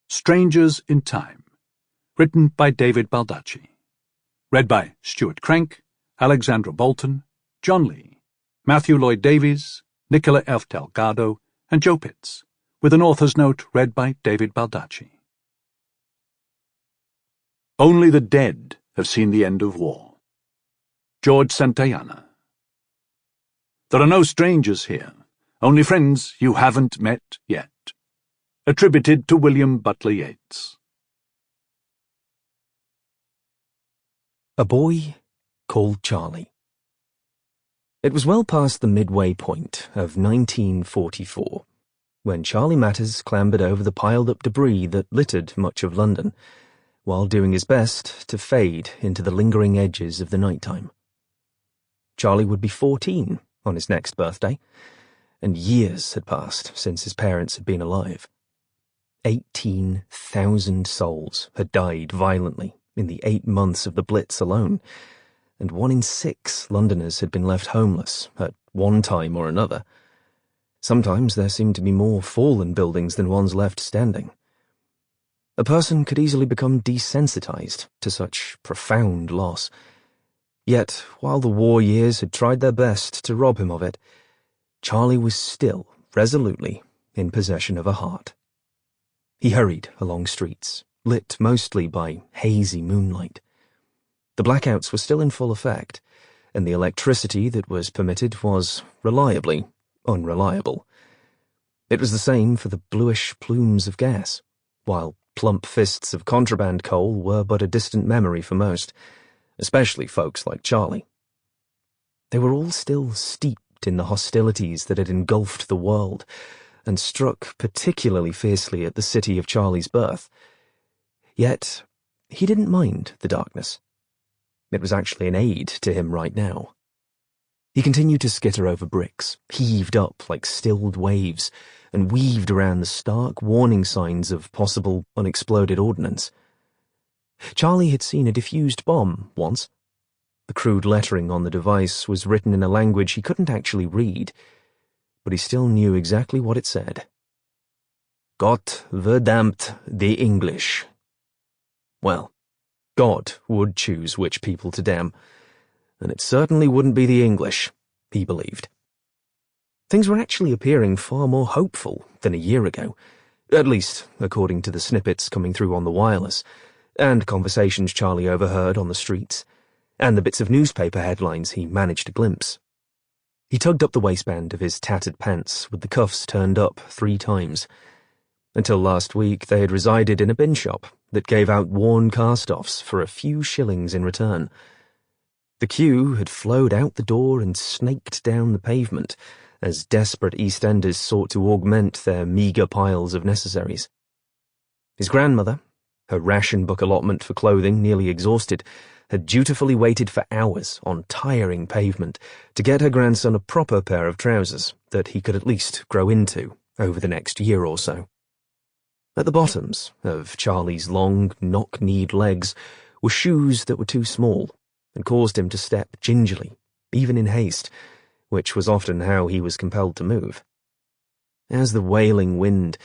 Strangers in Time, written by David Baldacci. Read by Stewart Crank, Alexandra Boulton, John Lee, Matthew Lloyd Davies, Nicola Delgado, and Joe Pitts, with an author's note read by David Baldacci. Only the dead have seen the end of war. George Santayana. There are no strangers here, only friends you haven't met yet. Attributed to William Butler Yeats. A boy called Charlie. It was well past the midway point of 1944, when Charlie Matters clambered over the piled-up debris that littered much of London, while doing his best to fade into the lingering edges of the night-time. Charlie would be 14 on his next birthday, and years had passed since his parents had been alive. 18,000 souls had died violently in the 8 months of the Blitz alone, and 1 in 6 Londoners had been left homeless at one time or another. Sometimes there seemed to be more fallen buildings than ones left standing. A person could easily become desensitized to such profound loss. Yet, while the war years had tried their best to rob him of it, Charlie was still resolutely in possession of a heart. He hurried along streets, lit mostly by hazy moonlight. The blackouts were still in full effect, and the electricity that was permitted was reliably unreliable. It was the same for the bluish plumes of gas, while plump fists of contraband coal were but a distant memory for most, especially folks like Charlie. They were all still steeped in the hostilities that had engulfed the world, and struck particularly fiercely at the city of Charlie's birth. Yet he didn't mind the darkness. It was actually an aid to him right now. He continued to skitter over bricks, heaved up like stilled waves, and weaved around the stark warning signs of possible unexploded ordnance. Charlie had seen a diffused bomb once. The crude lettering on the device was written in a language he couldn't actually read, but he still knew exactly what it said. Gott verdammt die English. Well, God would choose which people to damn, and it certainly wouldn't be the English, he believed. Things were actually appearing far more hopeful than a year ago, at least according to the snippets coming through on the wireless, and conversations Charlie overheard on the streets, and the bits of newspaper headlines he managed to glimpse. He tugged up the waistband of his tattered pants with the cuffs turned up 3 times. Until last week they had resided in a bin shop that gave out worn cast-offs for a few shillings in return. The queue had flowed out the door and snaked down the pavement as desperate East-Enders sought to augment their meagre piles of necessaries. His grandmother, her ration book allotment for clothing nearly exhausted, had dutifully waited for hours on tiring pavement to get her grandson a proper pair of trousers that he could at least grow into over the next year or so. At the bottoms of Charlie's long, knock-kneed legs were shoes that were too small and caused him to step gingerly, even in haste, which was often how he was compelled to move. As the wailing wind,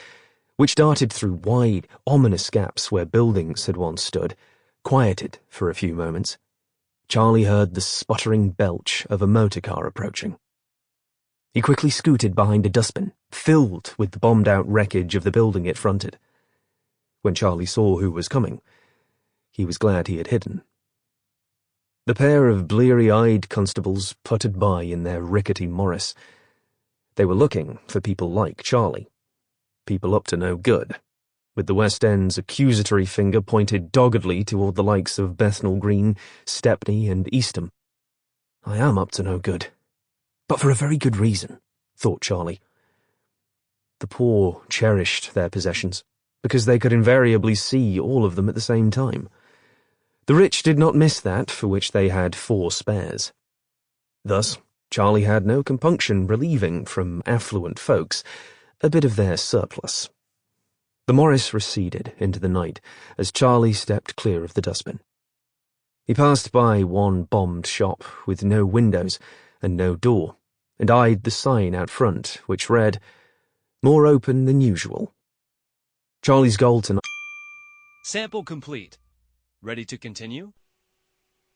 which darted through wide, ominous gaps where buildings had once stood, quieted for a few moments, Charlie heard the sputtering belch of a motor car approaching. He quickly scooted behind a dustbin, filled with the bombed-out wreckage of the building it fronted. When Charlie saw who was coming, he was glad he had hidden. The pair of bleary-eyed constables puttered by in their rickety Morris. They were looking for people like Charlie, people up to no good, with the West End's accusatory finger pointed doggedly toward the likes of Bethnal Green, Stepney, and Eastham. I am up to no good, but for a very good reason, thought Charlie. The poor cherished their possessions, because they could invariably see all of them at the same time. The rich did not miss that for which they had 4 spares. Thus, Charlie had no compunction relieving from affluent folks a bit of their surplus. The Morris receded into the night as Charlie stepped clear of the dustbin. He passed by one bombed shop with no windows and no door, and eyed the sign out front, which read, "More open than usual." Charlie's goal tonight Sample complete. Ready to continue?